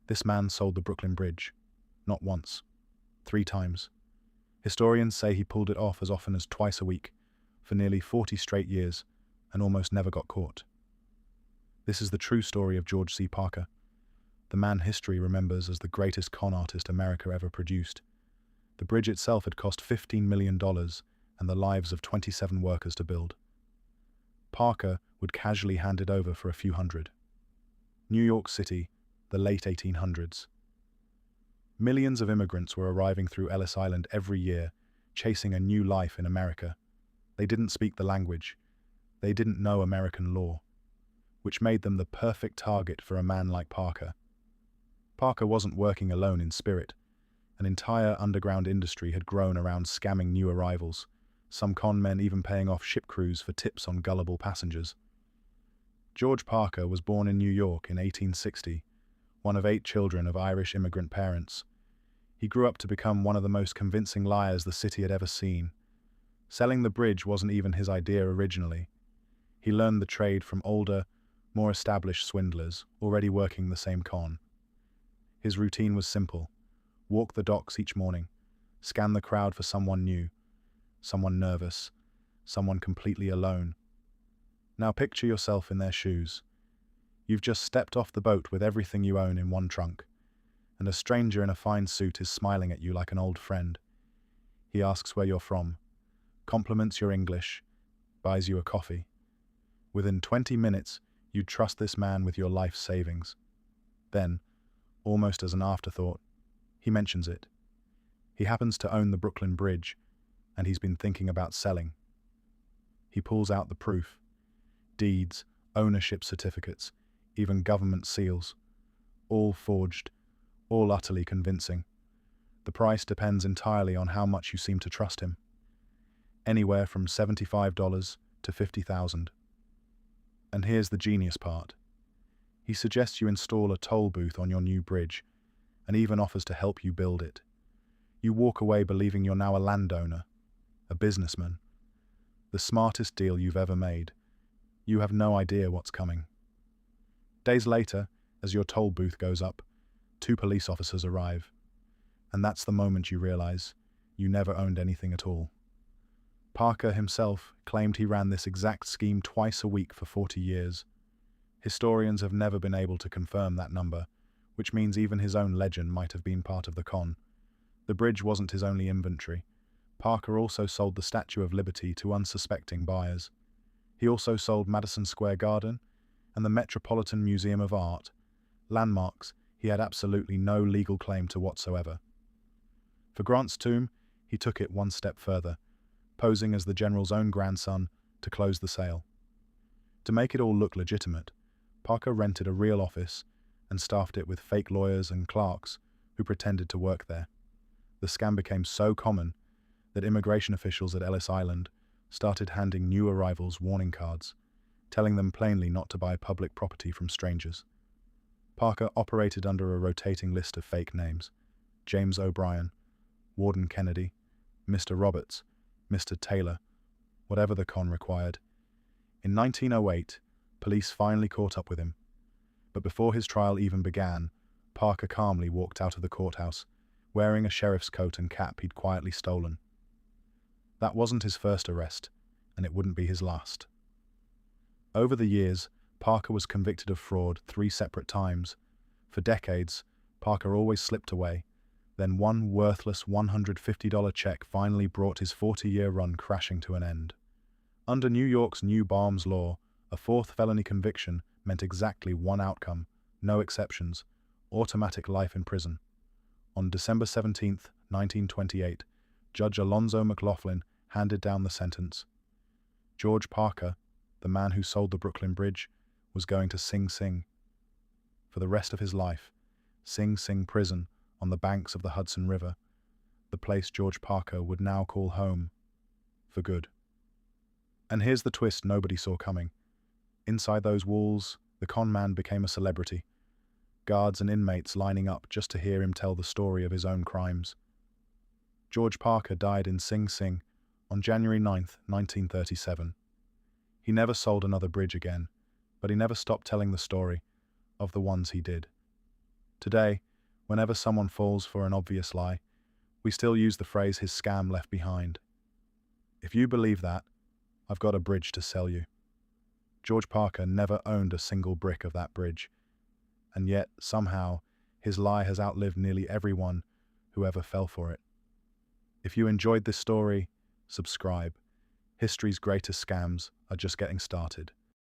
This man sold the Brooklyn Bridge. Not once. 3 times. Historians say he pulled it off as often as twice a week, for nearly 40 straight years, and almost never got caught. This is the true story of George C. Parker, the man history remembers as the greatest con artist America ever produced. The bridge itself had cost $15 million and the lives of 27 workers to build. Parker would casually hand it over for a few hundred. New York City, the late 1800s. Millions of immigrants were arriving through Ellis Island every year, chasing a new life in America. They didn't speak the language. They didn't know American law, which made them the perfect target for a man like Parker. Parker wasn't working alone in spirit. An entire underground industry had grown around scamming new arrivals, some con men even paying off ship crews for tips on gullible passengers. George Parker was born in New York in 1860, one of 8 children of Irish immigrant parents. He grew up to become one of the most convincing liars the city had ever seen. Selling the bridge wasn't even his idea originally. He learned the trade from older, more established swindlers already working the same con. His routine was simple. Walk the docks each morning, scan the crowd for someone new, someone nervous, someone completely alone. Now picture yourself in their shoes. You've just stepped off the boat with everything you own in one trunk, and a stranger in a fine suit is smiling at you like an old friend. He asks where you're from, compliments your English, buys you a coffee. Within 20 minutes, you'd trust this man with your life savings. Then, almost as an afterthought, he mentions it. He happens to own the Brooklyn Bridge, and he's been thinking about selling. He pulls out the proof. Deeds, ownership certificates, even government seals. All forged, all utterly convincing. The price depends entirely on how much you seem to trust him. Anywhere from $75 to $50,000. And here's the genius part. He suggests you install a toll booth on your new bridge, and even offers to help you build it. You walk away believing you're now a landowner, a businessman. The smartest deal you've ever made. You have no idea what's coming. Days later, as your toll booth goes up, 2 police officers arrive. And that's the moment you realize you never owned anything at all. Parker himself claimed he ran this exact scheme twice a week for 40 years. Historians have never been able to confirm that number, which means even his own legend might have been part of the con. The bridge wasn't his only inventory. Parker also sold the Statue of Liberty to unsuspecting buyers. He also sold Madison Square Garden and the Metropolitan Museum of Art, landmarks he had absolutely no legal claim to whatsoever. For Grant's tomb, he took it one step further, posing as the general's own grandson to close the sale. To make it all look legitimate, Parker rented a real office and staffed it with fake lawyers and clerks who pretended to work there. The scam became so common that immigration officials at Ellis Island started handing new arrivals warning cards, telling them plainly not to buy public property from strangers. Parker operated under a rotating list of fake names: James O'Brien, Warden Kennedy, Mr. Roberts, Mr. Taylor, whatever the con required. In 1908, police finally caught up with him. But before his trial even began, Parker calmly walked out of the courthouse, wearing a sheriff's coat and cap he'd quietly stolen. That wasn't his first arrest, and it wouldn't be his last. Over the years, Parker was convicted of fraud 3 separate times. For decades, Parker always slipped away. Then one worthless $150 check finally brought his 40-year run crashing to an end. Under New York's new Barnes law, a 4th felony conviction meant exactly one outcome, no exceptions: automatic life in prison. On December 17, 1928, Judge Alonzo McLaughlin handed down the sentence. George Parker, the man who sold the Brooklyn Bridge, was going to Sing Sing. For the rest of his life, Sing Sing prison on the banks of the Hudson River, the place George Parker would now call home, for good. And here's the twist nobody saw coming. Inside those walls, the con man became a celebrity. Guards and inmates lining up just to hear him tell the story of his own crimes. George Parker died in Sing Sing on January 9, 1937. He never sold another bridge again, but he never stopped telling the story of the ones he did. Today, whenever someone falls for an obvious lie, we still use the phrase his scam left behind. If you believe that, I've got a bridge to sell you. George Parker never owned a single brick of that bridge, and yet, somehow, his lie has outlived nearly everyone who ever fell for it. If you enjoyed this story, subscribe. History's greatest scams are just getting started.